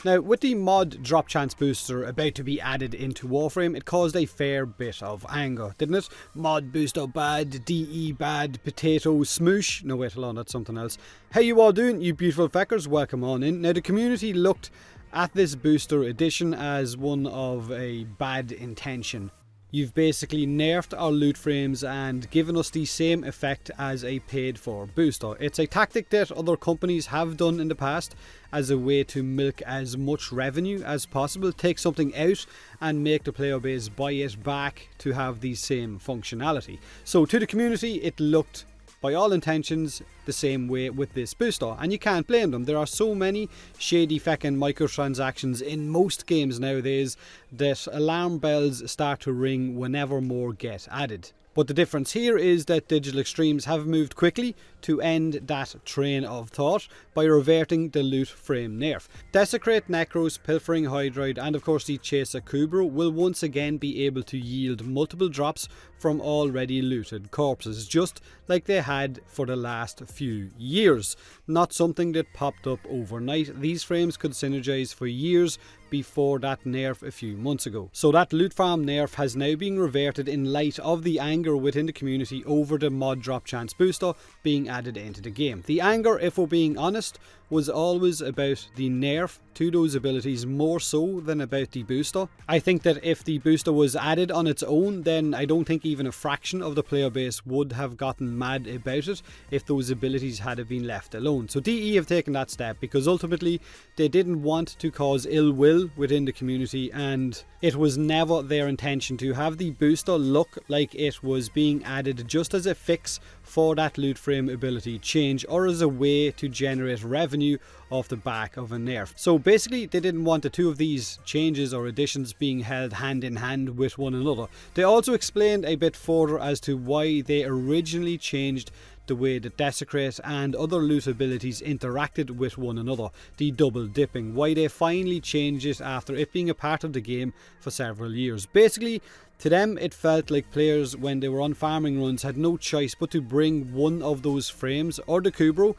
Now, with the mod drop chance booster about to be added into Warframe, it caused a fair bit of anger, didn't it? Mod booster bad, DE bad, potato smoosh. No, wait, hold on, that's something else. How you all doing, you beautiful feckers? Welcome on in. Now, the community looked at this booster edition as one of a bad intention. You've basically nerfed our loot frames and given us the same effect as a paid for booster. It's a tactic that other companies have done in the past as a way to milk as much revenue as possible, take something out and make the player base buy it back to have the same functionality. So to the community, it looked, by all intentions, the same way with this booster, and you can't blame them. There are so many shady feckin' microtransactions in most games nowadays that alarm bells start to ring whenever more get added. But the difference here is that Digital Extremes have moved quickly to end that train of thought by reverting the loot frame nerf. Desecrate, Necros, Pilfering Hydroid and of course the Chaser Kubro will once again be able to yield multiple drops from already looted corpses, just like they had for the last few years. Not something that popped up overnight. These frames could synergize for years before that nerf a few months ago. So that loot farm nerf has now been reverted in light of the anger within the community over the mod drop chance booster being added into the game. The anger, if we're being honest, was always about the nerf to those abilities more so than about the booster. I think that if the booster was added on its own, then I don't think even a fraction of the player base would have gotten mad about it if those abilities had been left alone. So DE have taken that step because ultimately they didn't want to cause ill will within the community, and it was never their intention to have the booster look like it was being added just as a fix for that loot frame ability change or as a way to generate revenue off the back of a nerf. So basically they didn't want the two of these changes or additions being held hand in hand with one another. They also explained a bit further as to why they originally changed the way that Desecrate and other loot abilities interacted with one another, the double dipping, why they finally changed it after it being a part of the game for several years. Basically, to them it felt like players when they were on farming runs had no choice but to bring one of those frames or the Kubro,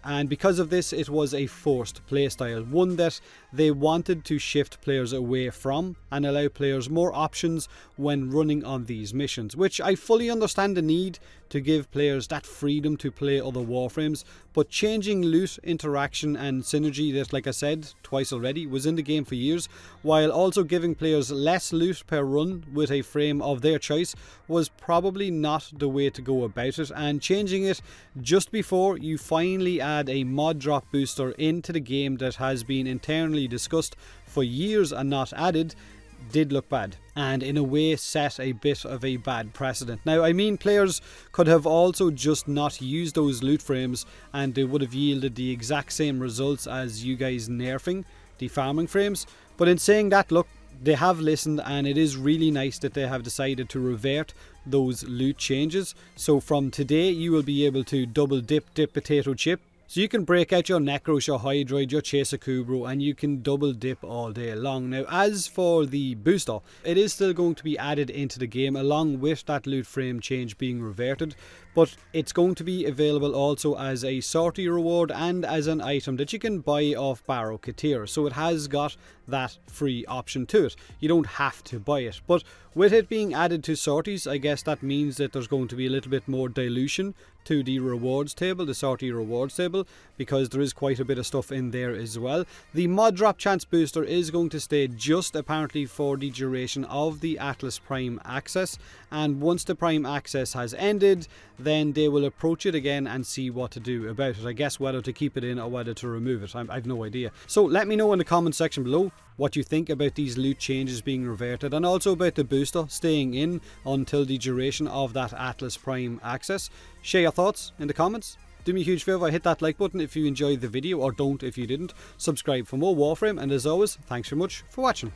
and because of this it was a forced playstyle, one that they wanted to shift players away from and allow players more options when running on these missions, which I fully understand the need to give players that freedom to play other Warframes, but changing loot interaction and synergy that, like I said twice already, was in the game for years, while also giving players less loot per run with a frame of their choice was probably not the way to go about it, and changing it just before you finally add a mod drop booster into the game that has been internally discussed for years and not added did look bad, and in a way set a bit of a bad precedent. Now, I mean, players could have also just not used those loot frames and they would have yielded the exact same results as you guys nerfing the farming frames. But in saying that, look, they have listened, and it is really nice that they have decided to revert those loot changes. So from today you will be able to double dip potato chip. So you can break out your Necros, your Hydroid, your Chaser Kubro, and you can double dip all day long. Now, as for the booster, it is still going to be added into the game along with that loot frame change being reverted, but it's going to be available also as a sortie reward and as an item that you can buy off Barrow Katir. So it has got that free option to it. You don't have to buy it, but with it being added to sorties, I guess that means that there's going to be a little bit more dilution to the rewards table, the sortie rewards table, because there is quite a bit of stuff in there as well. The mod drop chance booster is going to stay just apparently for the duration of the Atlas Prime access, and once the Prime access has ended, then they will approach it again and see what to do about it. I guess whether to keep it in or whether to remove it, I've no idea. So let me know in the comment section below what you think about these loot changes being reverted, and also about the booster staying in until the duration of that Atlas Prime access. Share your thoughts in the comments. Do me a huge favour, hit that like button if you enjoyed the video, or don't if you didn't. Subscribe for more Warframe, and as always, thanks very much for watching.